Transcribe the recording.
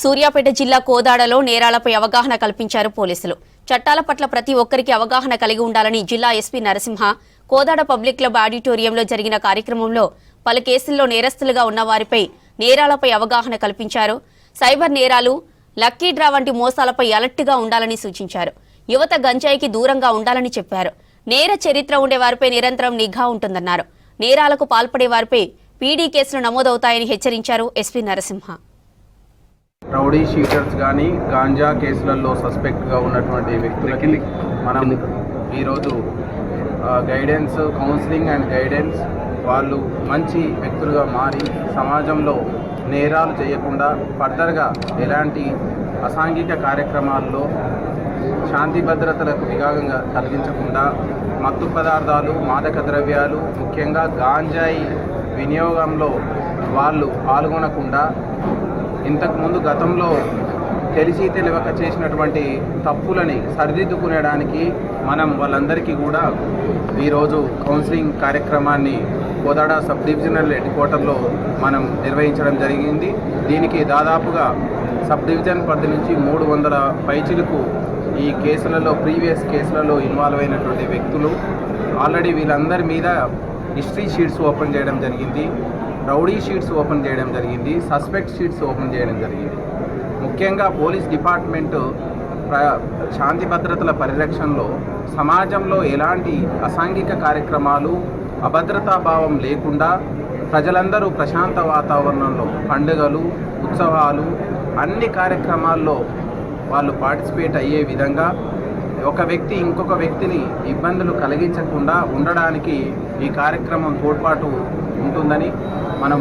సూర్యాపేట జిల్లా కోదాడలో నేరాలపై అవగాహన కల్పించారు పోలీసులు. చట్టాల పట్ల ప్రతి ఒక్కరికి అవగాహన కలిగి ఉండాలని జిల్లా SP Narasimha Kodad public club ఆడిటోరియంలో జరిగిన కార్యక్రమంలో పలు కేసుల్లో నేరస్తులుగా ఉన్న వారిపై నేరాలపై అవగాహన కల్పించారు. సైబర్ నేరాలు, లక్కీ డ్రా వంటి మోసాలపై అలర్ట్గా ఉండాలని సూచించారు. యువత గంజాయికి దూరంగా ఉండాలని చెప్పారు. నేర చరిత్ర ఉండే వారిపై నిరంతరం నిఘా ఉంటుందన్నారు. నేరాలకు పాల్పడే వారిపై పీడీ కేసులు నమోదవుతాయని హెచ్చరించారు ఎస్పీ నరసింహ. రౌడీ షీటర్స్ కానీ గాంజా కేసులలో సస్పెక్ట్గా ఉన్నటువంటి వ్యక్తులకి మనం ఈరోజు గైడెన్స్, కౌన్సిలింగ్ అండ్ గైడెన్స్, వాళ్ళు మంచి వ్యక్తులుగా మారి సమాజంలో నేరాలు చేయకుండా ఫర్దర్గా ఎలాంటి అసాంఘిక కార్యక్రమాల్లో శాంతి భద్రతలకు విఘాతంగా కలిగించకుండా మత్తు పదార్థాలు, మాదక ద్రవ్యాలు, ముఖ్యంగా గాంజాయి వినియోగంలో వాళ్ళు పాల్గొనకుండా ఇంతకుముందు గతంలో తెలిసి తెలియక చేసినటువంటి తప్పులని సరిదిద్దుకునేడానికి మనం వాళ్ళందరికీ కూడా ఈరోజు కౌన్సిలింగ్ కార్యక్రమాన్ని కోదాడ సబ్ డివిజనల్ హెడ్ క్వార్టర్లో మనం నిర్వహించడం జరిగింది. దీనికి దాదాపుగా సబ్ డివిజన్ పరిధి నుంచి 300 పైచిలకు ఈ కేసులలో, ప్రీవియస్ కేసులలో ఇన్వాల్వ్ అయినటువంటి వ్యక్తులు ఆల్రెడీ వీళ్ళందరి మీద హిస్టరీ షీట్స్ ఓపెన్ చేయడం జరిగింది, రౌడీ షీట్స్ ఓపెన్ చేయడం జరిగింది, సస్పెక్ట్ షీట్స్ ఓపెన్ చేయడం జరిగింది. ముఖ్యంగా పోలీస్ డిపార్ట్మెంటు శాంతి భద్రతల పరిరక్షణలో సమాజంలో ఎలాంటి అసాంఘిక కార్యక్రమాలు, అభద్రతాభావం లేకుండా ప్రజలందరూ ప్రశాంత వాతావరణంలో పండుగలు, ఉత్సవాలు, అన్ని కార్యక్రమాల్లో వాళ్ళు పార్టిసిపేట్ అయ్యే విధంగా ఒక వ్యక్తి ఇంకొక వ్యక్తిని ఇబ్బందులు కలిగించకుండా ఉండడానికి ఈ కార్యక్రమం తోడ్పాటు ఉంటుందని మనం